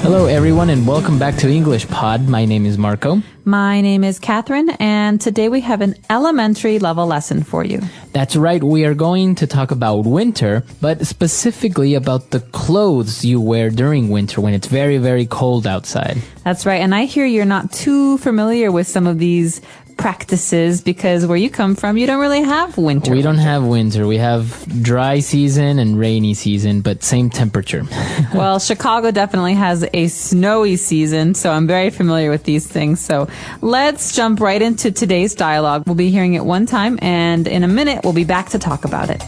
Hello everyone and welcome back to English Pod. My name is Marco. My name is Catherine, and today we have an elementary level lesson for you. That's right, we are going to talk about winter, but specifically about the clothes you wear during winter when it's very, very cold outside. That's right, and I hear you're not too familiar with some of these practices because where you come from, you don't really have winter. We don't have winter. We have dry season and rainy season, but same temperature. Well, Chicago definitely has a snowy season, so I'm very familiar with these things. So let's jump right into today's dialogue. We'll be hearing it one time, and in a minute, we'll be back to talk about it.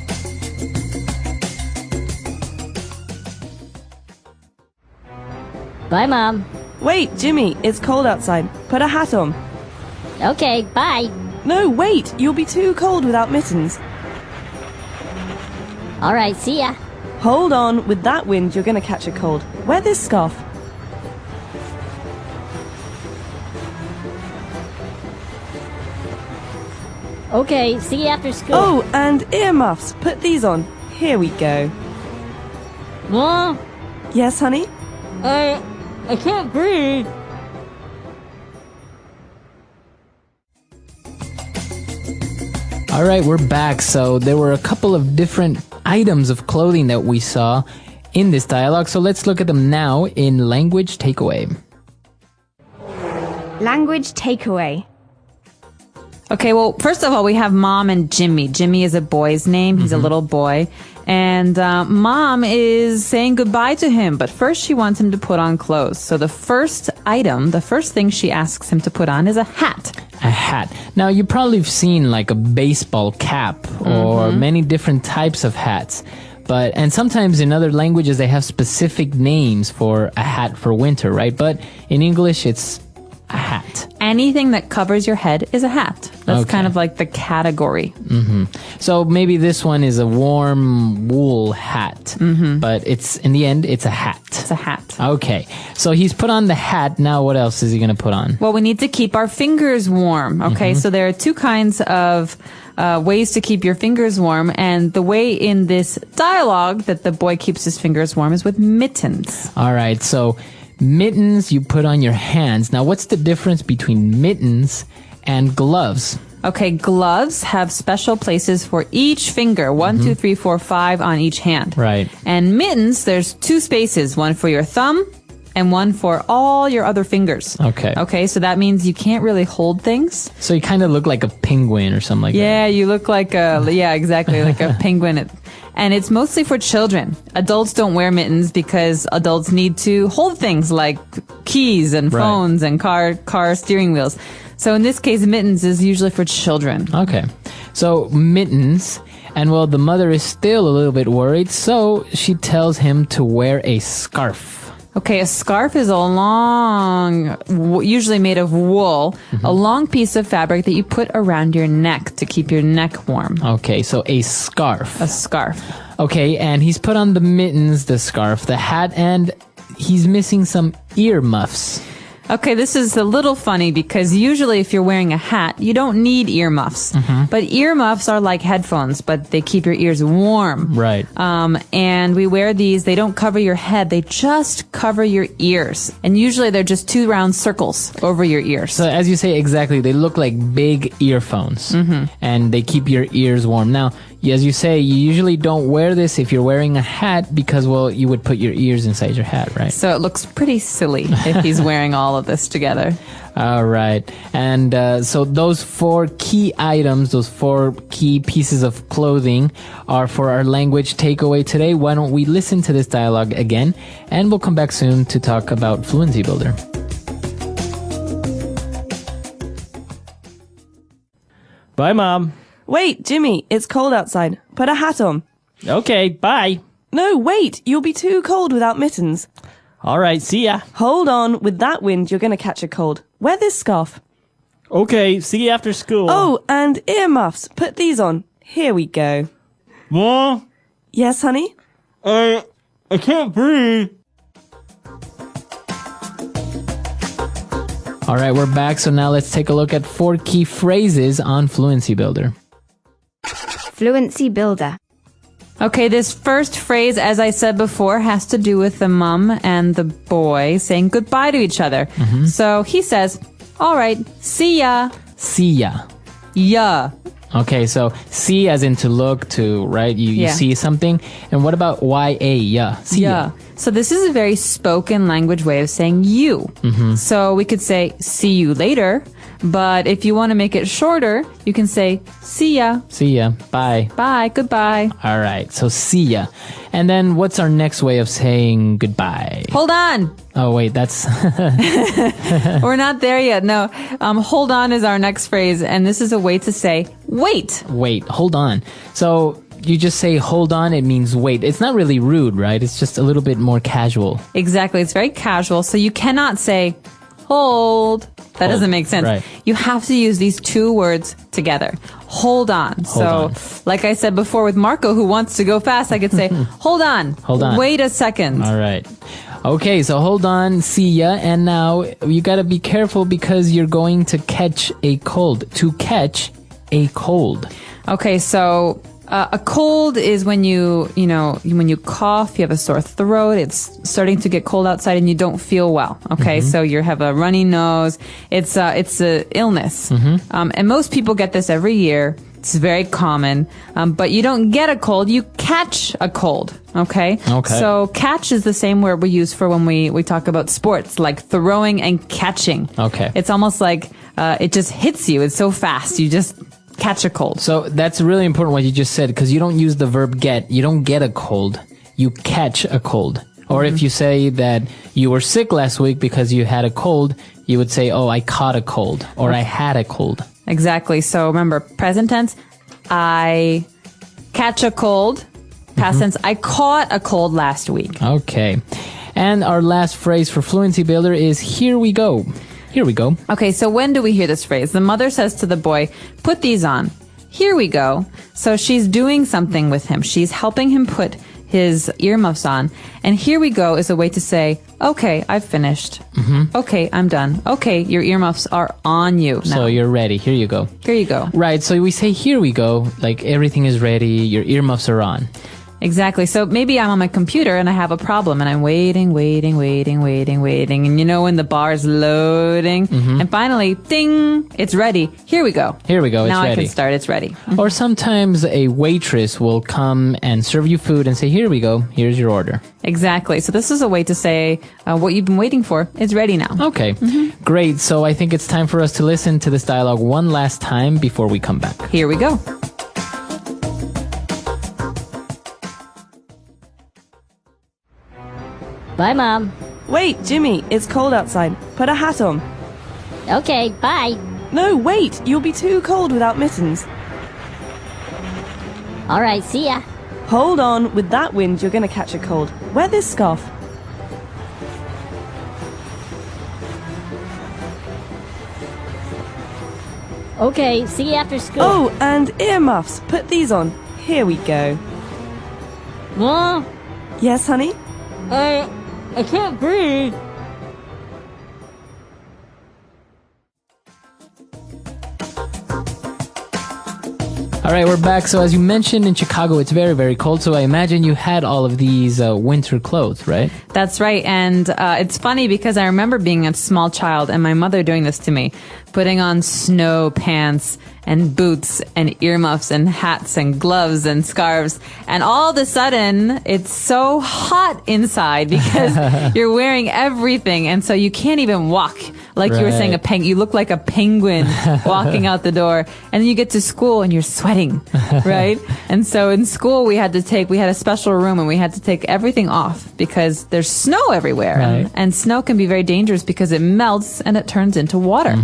Bye, Mom. Wait, Jimmy, it's cold outside. Put a hat on. Okay, bye. No, wait, you'll be too cold without mittens. All right, see ya. Hold on, with that wind, you're going to catch a cold. Wear this scarf. Okay, see you after school. Oh, and earmuffs. Put these on. Here we go. Mom, Yes, honey? I can't breathe. All right, we're back. So there were a couple of different items of clothing that we saw in this dialogue. So let's look at them now in language takeaway. Language takeaway. Okay, well, first of all, we have Mom and Jimmy. Jimmy is a boy's name. He's a little boy. And Mom is saying goodbye to him, but first she wants him to put on clothes. So the first thing she asks him to put on is a hat. A hat. Now, you probably have seen like a baseball cap or many different types of hats. And sometimes in other languages, they have specific names for a hat for winter, right? But in English, it's a hat. Anything that covers your head is a hat. That's kind of like the category. So maybe this one is a warm wool hat, but in the end, it's a hat. It's a hat. Okay. So he's put on the hat. Now what else is he going to put on? Well, we need to keep our fingers warm. Okay, so there are two kinds of ways to keep your fingers warm. And the way in this dialogue that the boy keeps his fingers warm is with mittens. All right. So mittens you put on your hands. Now, what's the difference between mittens and gloves? Okay, gloves have special places for each finger. 1, 2, 3, 4, 5 on each hand. Right. And mittens, there's two spaces, one for your thumb and one for all your other fingers. Okay. Okay, so that means you can't really hold things. So you kind of look like a penguin or something like that. Yeah, you look like exactly, like a penguin. And it's mostly for children. Adults don't wear mittens because adults need to hold things like keys and phones and car steering wheels. So in this case, mittens is usually for children. Okay. So mittens, and well, the mother is still a little bit worried, so she tells him to wear a scarf. Okay, a scarf is a long, usually made of wool, a long piece of fabric that you put around your neck to keep your neck warm. Okay, so a scarf. A scarf. Okay, and he's put on the mittens, the scarf, the hat, and he's missing some ear muffs. Okay, this is a little funny because usually if you're wearing a hat, you don't need earmuffs. But earmuffs are like headphones, but they keep your ears warm. Right. And we wear these, they don't cover your head, they just cover your ears. And usually they're just two round circles over your ears. So as you say, exactly, they look like big earphones. And they keep your ears warm. Now, as you say, you usually don't wear this if you're wearing a hat because, well, you would put your ears inside your hat, right? So it looks pretty silly if he's wearing all of this together. All right. And so those 4 key items, those 4 key pieces of clothing are for our language takeaway today. Why don't we listen to this dialogue again, and we'll come back soon to talk about Fluency Builder. Bye, Mom. Wait, Jimmy, it's cold outside. Put a hat on. Okay, bye. No, wait, you'll be too cold without mittens. All right, see ya. Hold on, with that wind, you're going to catch a cold. Wear this scarf. Okay, see you after school. Oh, and earmuffs. Put these on. Here we go. Mom, Yes, honey? I can't breathe. All right, we're back. So now let's take a look at 4 key phrases on Fluency Builder. Fluency builder. Okay, this first phrase, as I said before, has to do with the mom and the boy saying goodbye to each other. So he says, all right, see ya. See ya. Yeah. Okay, so see as in to look, to, right? You Yeah. see something. And what about Y-A? Yeah. See ya. So this is a very spoken language way of saying you. So we could say, see you later. But if you want to make it shorter, you can say, see ya. See ya. Bye. Bye. Goodbye. All right, so see ya. And then what's our next way of saying goodbye? Hold on. Oh, wait, that's... We're not there yet. No. Hold on is our next phrase. And this is a way to say, wait. Wait, hold on. So you just say hold on, it means wait. It's not really rude, right? It's just a little bit more casual. Exactly. It's very casual. So you cannot say, hold. That doesn't make sense. Right. You have to use these two words together. Hold on. on. Like I said before with Marco, who wants to go fast, I could say, hold on. Hold on. Wait a second. All right. Okay, so hold on, see ya. And now you gotta be careful because you're going to catch a cold. To catch a cold. Okay, so a cold is when when you cough, you have a sore throat, it's starting to get cold outside and you don't feel well. Okay, so you have a runny nose. It's a illness. And most people get this every year. It's very common. But you don't get a cold, you catch a cold. Okay? Okay. So catch is the same word we use for when we talk about sports, like throwing and catching. Okay. It's almost like it just hits you. It's so fast. You just catch a cold. So that's really important what you just said because you don't use the verb get. You don't get a cold. You catch a cold. Or if you say that you were sick last week because you had a cold, you would say, oh, I caught a cold or I had a cold. Exactly. So remember, present tense, I catch a cold. Past tense, I caught a cold last week. Okay. And our last phrase for Fluency Builder is here we go. Here we go. Okay, so when do we hear this phrase? The mother says to the boy, put these on. Here we go. So she's doing something with him. She's helping him put his earmuffs on. And here we go is a way to say, okay, I've finished. Okay, I'm done. Okay, your earmuffs are on you now. So you're ready. Here you go. Here you go. Right. So we say here we go, like everything is ready. Your earmuffs are on. Exactly. So maybe I'm on my computer and I have a problem and I'm waiting. And you know when the bar is loading and finally, ding, it's ready. Here we go. Here we go. It's now ready. I can start. It's ready. Or sometimes a waitress will come and serve you food and say, here we go. Here's your order. Exactly. So this is a way to say what you've been waiting for. It's ready now. Okay. Great. So I think it's time for us to listen to this dialogue one last time before we come back. Here we go. Bye, Mom. Wait, Jimmy, it's cold outside. Put a hat on. Okay, bye. No, wait, you'll be too cold without mittens. All right, see ya. Hold on, with that wind, you're going to catch a cold. Wear this scarf. Okay, see you after school. Oh, and earmuffs. Put these on. Here we go. Mom, Yes, honey? I can't breathe. All right, we're back. So as you mentioned, in Chicago, it's very, very cold. So I imagine you had all of these winter clothes, right? That's right. And it's funny because I remember being a small child and my mother doing this to me, putting on snow pants and boots and earmuffs and hats and gloves and scarves. And all of a sudden, it's so hot inside because you're wearing everything. And so you can't even walk. Like you were saying, you look like a penguin walking out the door. And then you get to school and you're sweating, right? And so in school, we had a special room and we had to take everything off because there's snow everywhere. Right. And snow can be very dangerous because it melts and it turns into water.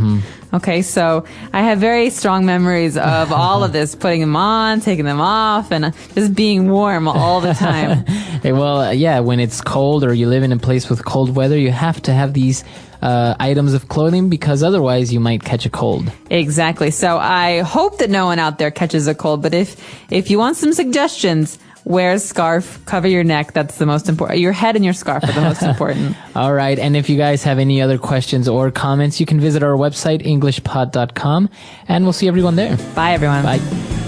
Okay, so I have very strong memories of all of this, putting them on, taking them off, and just being warm all the time. Well, yeah, when it's cold or you live in a place with cold weather, you have to have these items of clothing because otherwise you might catch a cold. Exactly. So I hope that no one out there catches a cold, but if you want some suggestions, wear a scarf, cover your neck. That's the most important. Your head and your scarf are the most important. All right. And if you guys have any other questions or comments, you can visit our website, EnglishPod365.com, and we'll see everyone there. Bye, everyone. Bye.